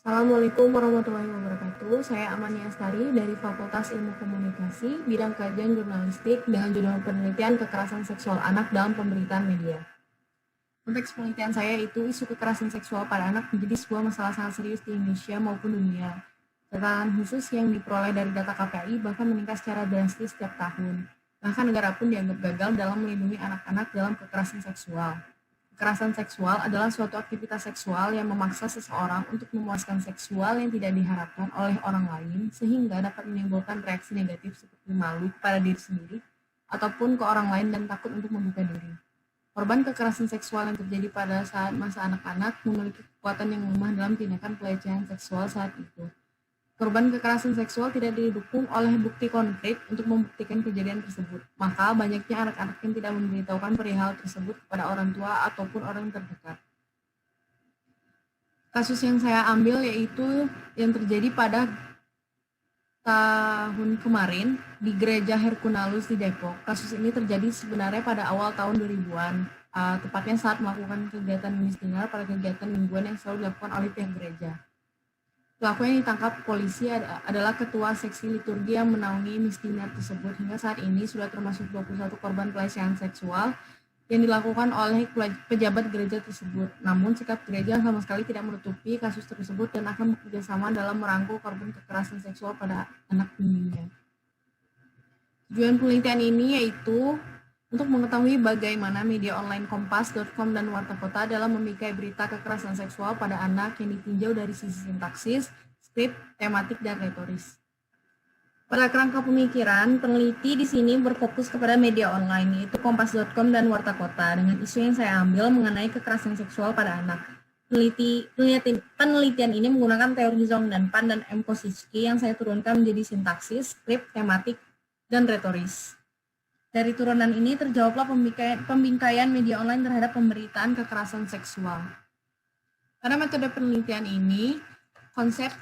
Assalamualaikum warahmatullahi wabarakatuh. Saya Amania Astari dari Fakultas Ilmu Komunikasi, bidang kajian jurnalistik dengan judul penelitian kekerasan seksual anak dalam pemberitaan media. Konteks penelitian saya itu isu kekerasan seksual pada anak menjadi sebuah masalah sangat serius di Indonesia maupun dunia. Catatan khusus yang diperoleh dari data KPI bahkan meningkat secara drastis setiap tahun. Bahkan negara pun dianggap gagal dalam melindungi anak-anak dalam kekerasan seksual. Kekerasan seksual adalah suatu aktivitas seksual yang memaksa seseorang untuk memuaskan seksual yang tidak diharapkan oleh orang lain sehingga dapat menimbulkan reaksi negatif seperti malu pada diri sendiri ataupun ke orang lain dan takut untuk membuka diri. Korban kekerasan seksual yang terjadi pada saat masa anak-anak memiliki kekuatan yang lemah dalam tindakan pelecehan seksual saat itu. Korban kekerasan seksual tidak didukung oleh bukti konkret untuk membuktikan kejadian tersebut. Maka banyaknya anak-anak yang tidak memberitahukan perihal tersebut kepada orang tua ataupun orang terdekat. Kasus yang saya ambil yaitu yang terjadi pada tahun kemarin di Gereja Herkunalus di Depok. Kasus ini terjadi sebenarnya pada awal tahun 2000-an, tepatnya saat melakukan kegiatan misdinar pada kegiatan mingguan yang selalu dilakukan oleh pihak gereja. Pelaku yang ditangkap polisi adalah ketua seksi liturgi yang menaungi misdinar tersebut. Hingga saat ini sudah termasuk 21 korban pelecehan seksual yang dilakukan oleh pejabat gereja tersebut. Namun sikap gereja sama sekali tidak menutupi kasus tersebut dan akan bekerjasama dalam merangkul korban kekerasan seksual pada anak bimbingnya. Tujuan penelitian ini yaitu untuk mengetahui bagaimana media online Kompas.com dan Warta Kota dalam memikai berita kekerasan seksual pada anak yang ditinjau dari sisi sintaksis, skrip, tematik, dan retoris. Pada kerangka pemikiran, peneliti di sini berfokus kepada media online, yaitu Kompas.com dan Warta Kota, dengan isu yang saya ambil mengenai kekerasan seksual pada anak. Penelitian ini menggunakan teori Zong dan Pan dan M. Kosicki yang saya turunkan menjadi sintaksis, skrip, tematik, dan retoris. Dari turunan ini terjawablah pembingkaian media online terhadap pemberitaan kekerasan seksual. Pada metode penelitian ini, konsep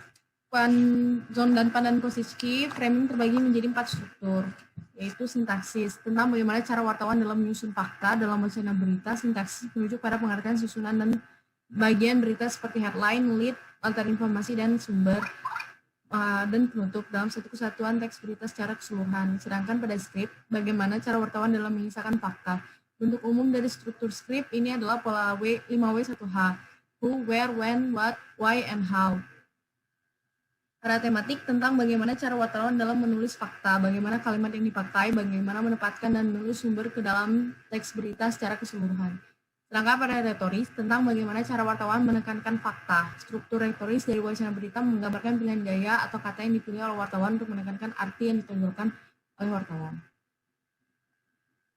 Zon dan Pan dan Kosicki framing terbagi menjadi 4 struktur, yaitu sintaksis, tentang bagaimana cara wartawan dalam menyusun fakta dalam wacana berita. Sintaksis merujuk pada pengertian susunan dan bagian berita seperti headline, lead, latar informasi, dan sumber, dan penutup dalam satu kesatuan teks berita secara keseluruhan. Sedangkan pada skrip, bagaimana cara wartawan dalam mengisahkan fakta. Bentuk umum dari struktur skrip ini adalah pola 5W1H, who, where, when, what, why, and how. Pada tematik tentang bagaimana cara wartawan dalam menulis fakta, bagaimana kalimat yang dipakai, bagaimana menempatkan dan menulis sumber ke dalam teks berita secara keseluruhan. Sedangkan pada retoris, tentang bagaimana cara wartawan menekankan fakta. Struktur retoris dari wacana berita menggambarkan pilihan gaya atau kata yang dipilih oleh wartawan untuk menekankan arti yang ditonjolkan oleh wartawan.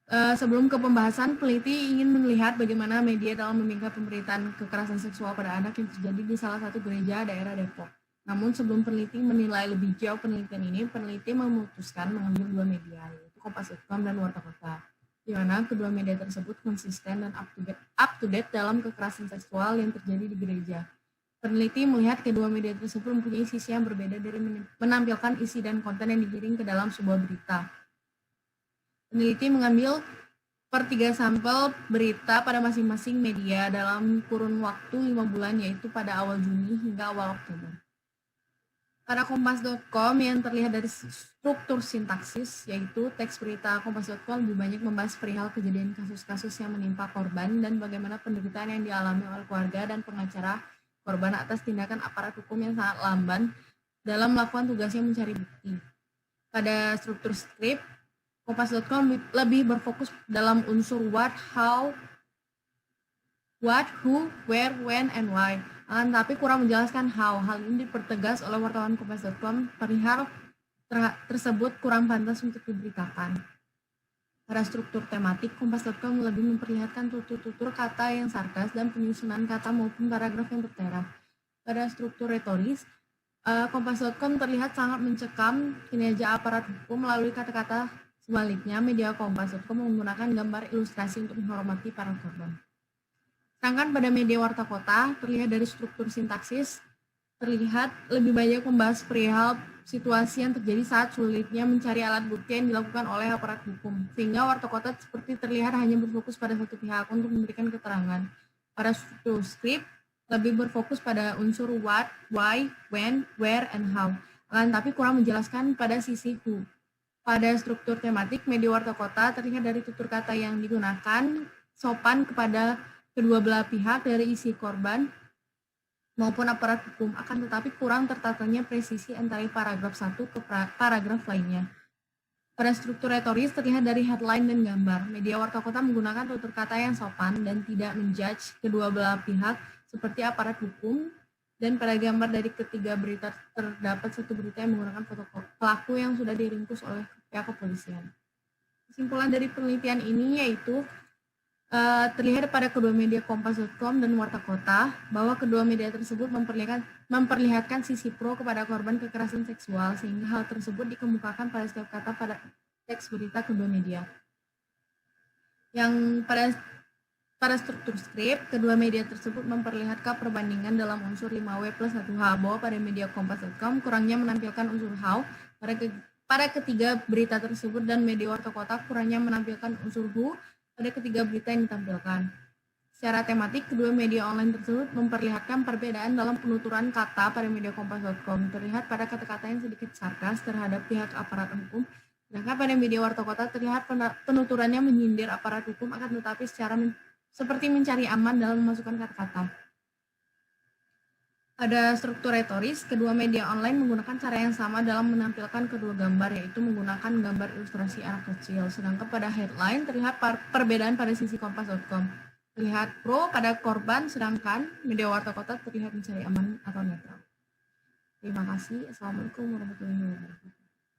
Sebelum ke pembahasan, peneliti ingin melihat bagaimana media dalam membingkai pemberitaan kekerasan seksual pada anak yang terjadi di salah satu gereja daerah Depok. Namun sebelum peneliti menilai lebih jauh penelitian ini, peneliti memutuskan mengambil 2 media, yaitu Kompas.com dan Warta Kota, di mana kedua media tersebut konsisten dan up to date dalam kekerasan seksual yang terjadi di gereja. Peneliti melihat kedua media tersebut mempunyai sisi yang berbeda dari menampilkan isi dan konten yang digiring ke dalam sebuah berita. Peneliti mengambil 3 sampel berita pada masing-masing media dalam kurun waktu 5 bulan, yaitu pada awal Juni hingga awal Oktober. Pada Kompas.com yang terlihat dari struktur sintaksis, yaitu teks berita Kompas.com lebih banyak membahas perihal kejadian kasus-kasus yang menimpa korban dan bagaimana penderitaan yang dialami oleh keluarga dan pengacara korban atas tindakan aparat hukum yang sangat lamban dalam melakukan tugasnya mencari bukti. Pada struktur skrip, Kompas.com lebih berfokus dalam unsur what, how, what, who, where, when, and why. Tapi kurang menjelaskan how. Hal ini dipertegas oleh wartawan Kompas.com, perihal tersebut kurang pantas untuk diberitakan. Pada struktur tematik, Kompas.com lebih memperlihatkan tutur-tutur kata yang sarkas dan penyusunan kata maupun paragraf yang tertera. Pada struktur retoris, Kompas.com terlihat sangat mencekam kinerja aparat hukum melalui kata-kata. Sebaliknya, media Kompas.com menggunakan gambar ilustrasi untuk menghormati para korban. Sedangkan pada media Warta Kota, terlihat dari struktur sintaksis, terlihat lebih banyak membahas perihal situasi yang terjadi saat sulitnya mencari alat bukti yang dilakukan oleh aparat hukum, sehingga warta kota seperti terlihat hanya berfokus pada satu pihak untuk memberikan keterangan. Pada struktur skrip lebih berfokus pada unsur what, why, when, where, and how, akan tapi kurang menjelaskan pada sisi who. Pada struktur tematik, media warta kota terlihat dari tutur kata yang digunakan sopan kepada kedua belah pihak dari isi korban maupun aparat hukum, akan tetapi kurang tertatanya presisi antara paragraf satu ke paragraf lainnya. Pada struktur retoris terlihat dari headline dan gambar. Media warta kota menggunakan tutur kata yang sopan dan tidak menjudge kedua belah pihak seperti aparat hukum, dan pada gambar dari ketiga berita terdapat satu berita yang menggunakan foto pelaku yang sudah diringkus oleh pihak kepolisian. Kesimpulan dari penelitian ini yaitu terlihat pada kedua media Kompas.com dan Warta Kota bahwa kedua media tersebut memperlihatkan sisi pro kepada korban kekerasan seksual, sehingga hal tersebut dikemukakan pada setiap kata pada teks berita kedua media. Yang pada struktur skrip, kedua media tersebut memperlihatkan perbandingan dalam unsur 5W plus 1H, bahwa pada media Kompas.com kurangnya menampilkan unsur how pada ketiga berita tersebut, dan media Warta Kota kurangnya menampilkan unsur who pada ketiga berita yang ditampilkan. Secara tematik, kedua media online tersebut memperlihatkan perbedaan dalam penuturan kata. Pada media Kompas.com terlihat pada kata-kata yang sedikit sarkas terhadap pihak aparat hukum, sedangkan pada media Warta Kota terlihat penuturannya menyindir aparat hukum, akan tetapi seperti mencari aman dalam memasukkan kata-kata. Pada struktur retoris, kedua media online menggunakan cara yang sama dalam menampilkan kedua gambar, yaitu menggunakan gambar ilustrasi anak kecil. Sedangkan pada headline terlihat perbedaan pada sisi Kompas.com. Terlihat pro pada korban, sedangkan media Warta Kota terlihat mencari aman atau netral. Terima kasih. Assalamualaikum warahmatullahi wabarakatuh.